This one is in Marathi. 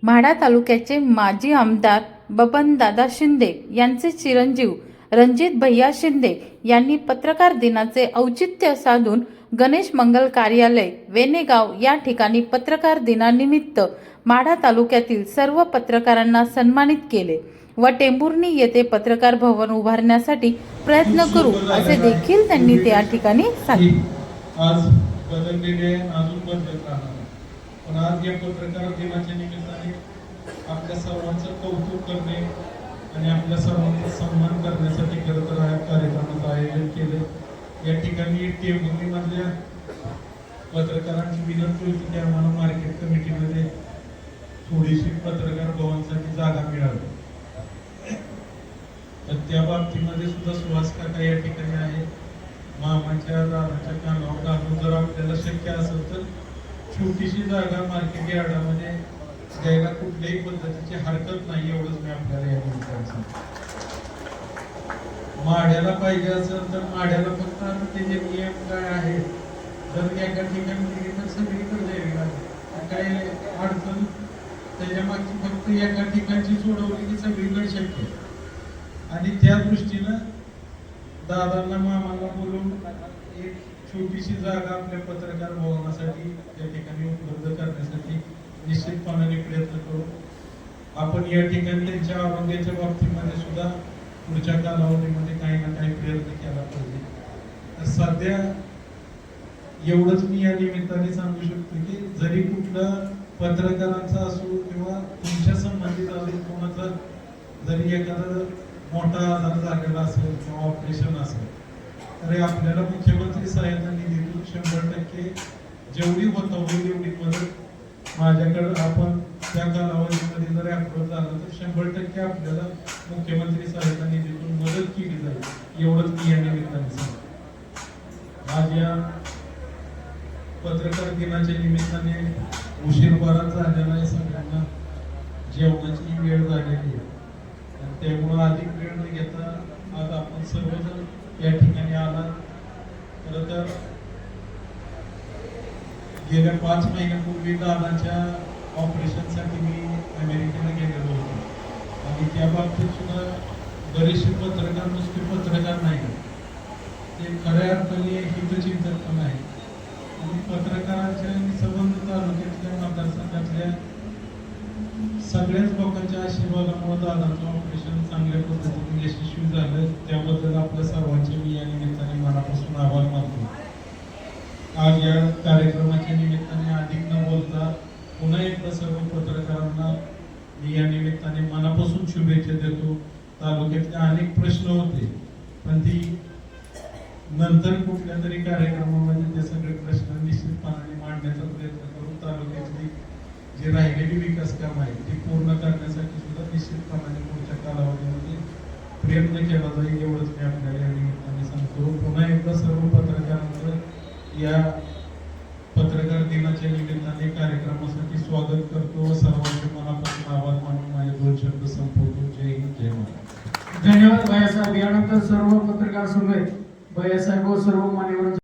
म्हाडा तालुक्याचे माजी आमदार बबनदादा शिंदे यांचे चिरंजीव रणजित भैया शिंदे यांनी पत्रकार दिनाचे औचित्य साधून गणेश मंगल कार्यालय वेनेगाव या ठिकाणी पत्रकार दिनानिमित्त म्हाडा तालुक्यातील सर्व पत्रकारांना सन्मानित केले व टेंभुर्णी येथे पत्रकार भवन उभारण्यासाठी प्रयत्न करू असे देखील त्यांनी त्या ठिकाणी सांगितले। आज बदललेले अजून बदलत राहणार, पण आज या पत्रकार दिनाच्या निमित्ताने आपल्या सर्वांचं कौतुक करणे आणि आपल्या सर्वांचा सन्मान करण्यासाठी खरं तर हा कार्यक्रमाचं आयोजन केलं। या ठिकाणी टेंभुर्णी मधल्या पत्रकारांची विनंती होती की आम्हाला मार्केट कमिटीमध्ये थोडीशी पत्रकार भवनसाठी जागा मिळावी, तर त्या बाबतीमध्ये सुद्धा सुहास काका या ठिकाणी आहे। मामाच्या दादाच्या कानावर घालून जर आपल्याला शक्य असेल तर छोटीशी जागा मार्केट यार्डामध्ये द्यायला कुठल्याही पद्धतीची हरकत नाही, एवढंच मी आपल्याला या निमित्तानं सांगतो। माड्याला पाहिजे असेल तर माड्याला फक्त त्याचे नियम काय आहे, जर एका ठिकाणी दिली तर सगळीकडे द्यावी लागेल, काय अडचण त्याच्या मागची फक्त एका ठिकाणची सोडवली की सगळीकडे शक्य। आणि त्या दृष्टीनं दादांना मामाला बोलून एक छोटीशी जागा आपल्या पत्रकार भवनासाठी त्या ठिकाणी उपलब्ध करण्यासाठी निश्चितपणाने प्रयत्न करू। आपण या ठिकाणी त्यांच्या आरोग्याच्या बाबतीमध्ये सुद्धा पुढच्या कालावधीमध्ये काही ना काही प्रयत्न केला पाहिजे। तर सध्या एवढंच मी या निमित्ताने सांगू शकतो की जरी कुठलं पत्रकारांचा असो किंवा तुमच्या संबंधित अजून कोणाचा जरी एखादा मोठा आजार झालेला असेल किंवा ऑपरेशन असेल तरी आपल्याला मुख्यमंत्री सहायता निधीतून 100% जेवढी होता होईल एवढी मदत माझ्याकडे आपण त्या कालावधीमध्ये जर अप्रोच झाला तर 100% आपल्याला मुख्यमंत्री सहायता निधीतून मदत केली जाईल, एवढंच मी या निमित्ताने सांगतो। आज या पत्रकार दिनाच्या निमित्ताने उशीर बराच झालेला आहे, सगळ्यांना जेवणाची वेळ झालेली आहे, त्यामुळे अधिक वेळ न घेता आज आपण सर्वजण या ठिकाणी आला। खरं तर गेल्या 5 महिन्यापूर्वी दादाच्या ऑपरेशनसाठी मी अमेरिकेला गेलेलो होतो आणि त्या बाबतीत सुद्धा बरेचसे पत्रकार नुसते पत्रकार नाही, ते खऱ्या अर्थाने हितचिंतक पण आहे आणि पत्रकारांच्या संबंध तालुक्यातल्या मतदारसंघातल्या सगळ्याच लोकांच्या आशीर्वादामुळे दादांचं ऑपरेशन चांगल्या पद्धतीने यशस्वी झालं, त्याबद्दल आपल्या सर्वांचे मी या निमित्ताने मनापासून आभार मानतो। आज या कार्यक्रमाच्या निमित्ताने अधिक न बोलता पुन्हा एकदा सर्व पत्रकारांना मी या निमित्ताने मनापासून शुभेच्छा देतो। तालुक्यातले अनेक प्रश्न होते पण ती नंतर कुठल्या तरी कार्यक्रमामध्ये ते सगळे प्रश्न निश्चितपणे मांडण्याचा प्रयत्न करू। तालुक्यातली जे राहिलेली विकास काम आहे ती पूर्ण करण्यासाठी सुद्धा निश्चितपणे पुढच्या कालावधीमध्ये प्रयत्न केला जाईल, एवढंच मी आपल्याला या निमित्ताने सांगतो। पुन्हा एकदा सर्व पत्रकारांचं या पत्रकार दिनाच्या निमित्ताने कार्यक्रमासाठी स्वागत करतो। सर्वांचे मनापासून आभार मानून माझे 2 शब्द संपवतो। जय हिंद, जय महाराष्ट्र। धन्यवाद भैयासाहेब। यानंतर सर्व पत्रकार समेत भैयासाहेब व सर्व मान्यवर